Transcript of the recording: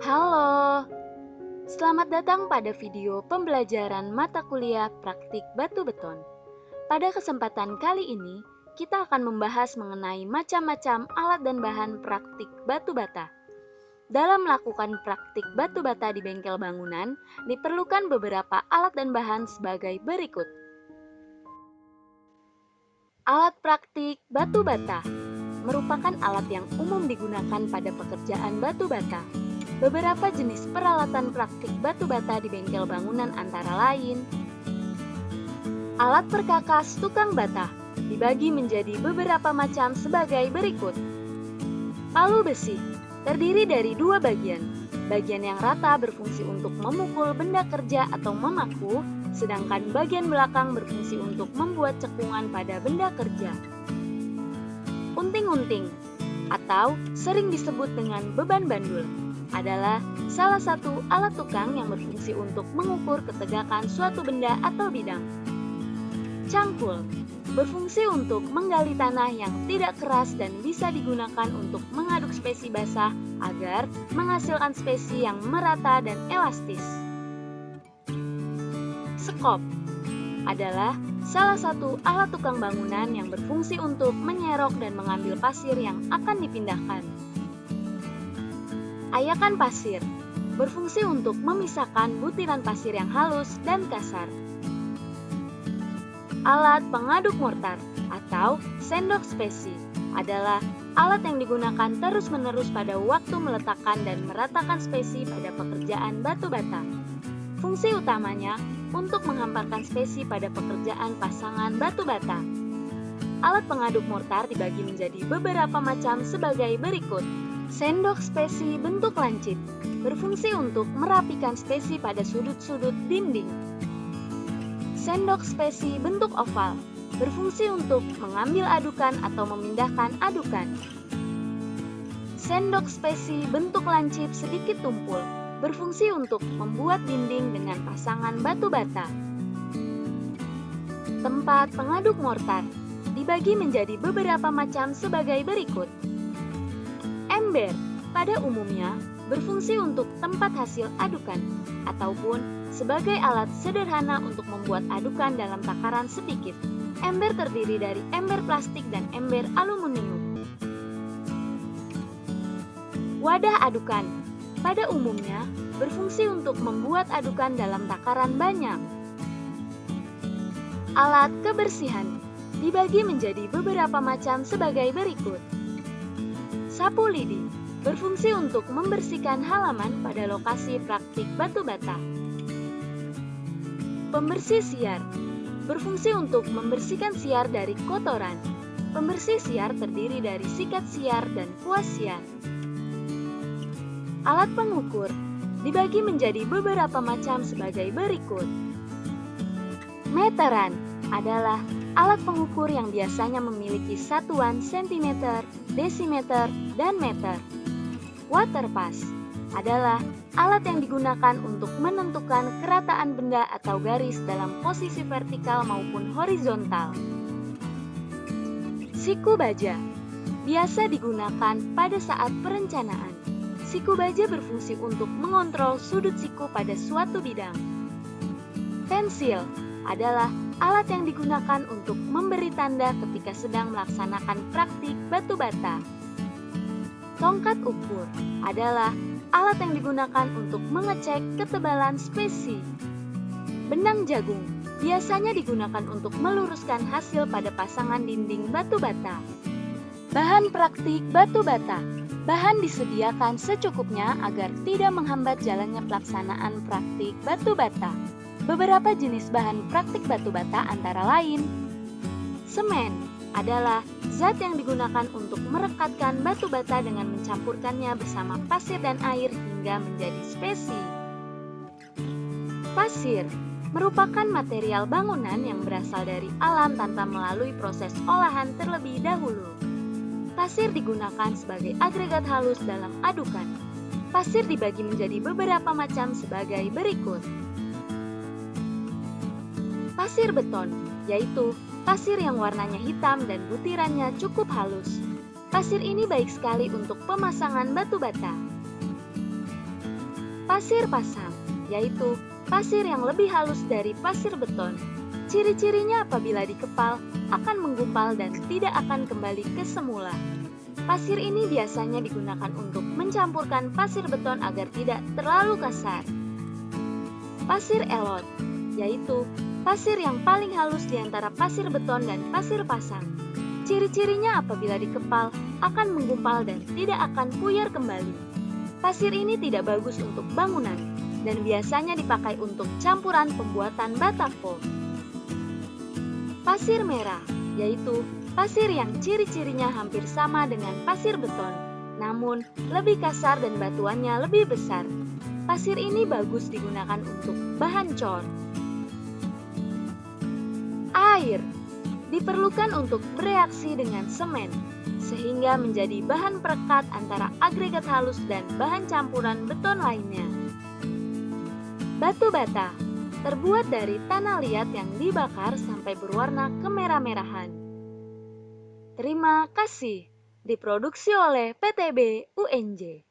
Halo, selamat datang pada video pembelajaran mata kuliah praktik batu beton. Pada kesempatan kali ini, kita akan membahas mengenai macam-macam alat dan bahan praktik batu bata. Dalam melakukan praktik batu bata di bengkel bangunan, diperlukan beberapa alat dan bahan sebagai berikut. Alat praktik batu bata merupakan alat yang umum digunakan pada pekerjaan batu bata. Beberapa jenis peralatan praktik batu bata di bengkel bangunan antara lain: alat perkakas tukang bata dibagi menjadi beberapa macam sebagai berikut. Palu besi terdiri dari dua bagian. Bagian yang rata berfungsi untuk memukul benda kerja atau memaku, sedangkan bagian belakang berfungsi untuk membuat cekungan pada benda kerja. Unting-unting atau sering disebut dengan beban bandul adalah salah satu alat tukang yang berfungsi untuk mengukur ketegakan suatu benda atau bidang. Cangkul berfungsi untuk menggali tanah yang tidak keras dan bisa digunakan untuk mengaduk spesi basah agar menghasilkan spesi yang merata dan elastis. Sekop adalah salah satu alat tukang bangunan yang berfungsi untuk menyerok dan mengambil pasir yang akan dipindahkan. Ayakan pasir berfungsi untuk memisahkan butiran pasir yang halus dan kasar. Alat pengaduk mortar atau sendok spesi adalah alat yang digunakan terus-menerus pada waktu meletakkan dan meratakan spesi pada pekerjaan batu bata. Fungsi utamanya untuk menghamparkan spesi pada pekerjaan pasangan batu bata. Alat pengaduk mortar dibagi menjadi beberapa macam sebagai berikut. Sendok spesi bentuk lancip berfungsi untuk merapikan spesi pada sudut-sudut dinding. Sendok spesi bentuk oval berfungsi untuk mengambil adukan atau memindahkan adukan. Sendok spesi bentuk lancip sedikit tumpul berfungsi untuk membuat dinding dengan pasangan batu bata. Tempat pengaduk mortar dibagi menjadi beberapa macam sebagai berikut. Ember pada umumnya berfungsi untuk tempat hasil adukan ataupun sebagai alat sederhana untuk membuat adukan dalam takaran sedikit. Ember terdiri dari ember plastik dan ember aluminium. Wadah adukan pada umumnya berfungsi untuk membuat adukan dalam takaran banyak. Alat kebersihan dibagi menjadi beberapa macam sebagai berikut. Sapu lidi berfungsi untuk membersihkan halaman pada lokasi praktik batu bata. Pembersih siar berfungsi untuk membersihkan siar dari kotoran. Pembersih siar terdiri dari sikat siar dan kuas siar. Alat pengukur dibagi menjadi beberapa macam sebagai berikut. Meteran adalah alat pengukur yang biasanya memiliki satuan sentimeter, desimeter, dan meter. Waterpass adalah alat yang digunakan untuk menentukan kerataan benda atau garis dalam posisi vertikal maupun horizontal. Siku baja biasa digunakan pada saat perencanaan. Siku baja berfungsi untuk mengontrol sudut siku pada suatu bidang. Pensil adalah alat yang digunakan untuk memberi tanda ketika sedang melaksanakan praktik batu bata. Tongkat ukur adalah alat yang digunakan untuk mengecek ketebalan spesi. Benang jagung biasanya digunakan untuk meluruskan hasil pada pasangan dinding batu bata. Bahan praktik batu bata. Bahan disediakan secukupnya agar tidak menghambat jalannya pelaksanaan praktik batu bata. Beberapa jenis bahan praktik batu bata antara lain: semen adalah zat yang digunakan untuk merekatkan batu bata dengan mencampurkannya bersama pasir dan air hingga menjadi spesi. Pasir merupakan material bangunan yang berasal dari alam tanpa melalui proses olahan terlebih dahulu. Pasir digunakan sebagai agregat halus dalam adukan. Pasir dibagi menjadi beberapa macam sebagai berikut. Pasir beton, yaitu pasir yang warnanya hitam dan butirannya cukup halus. Pasir ini baik sekali untuk pemasangan batu bata. Pasir pasang, yaitu pasir yang lebih halus dari pasir beton. Ciri-cirinya apabila dikepal akan menggumpal dan tidak akan kembali ke semula. Pasir ini biasanya digunakan untuk mencampurkan pasir beton agar tidak terlalu kasar. Pasir elot, yaitu pasir yang paling halus di antara pasir beton dan pasir pasang. Ciri-cirinya apabila dikepal akan menggumpal dan tidak akan puyar kembali. Pasir ini tidak bagus untuk bangunan dan biasanya dipakai untuk campuran pembuatan batako. Pasir merah, yaitu pasir yang ciri-cirinya hampir sama dengan pasir beton, namun lebih kasar dan batuannya lebih besar. Pasir ini bagus digunakan untuk bahan cor. Air diperlukan untuk bereaksi dengan semen, sehingga menjadi bahan perekat antara agregat halus dan bahan campuran beton lainnya. Batu bata terbuat dari tanah liat yang dibakar sampai berwarna kemerah-merahan. Terima kasih. Diproduksi oleh PTB UNJ.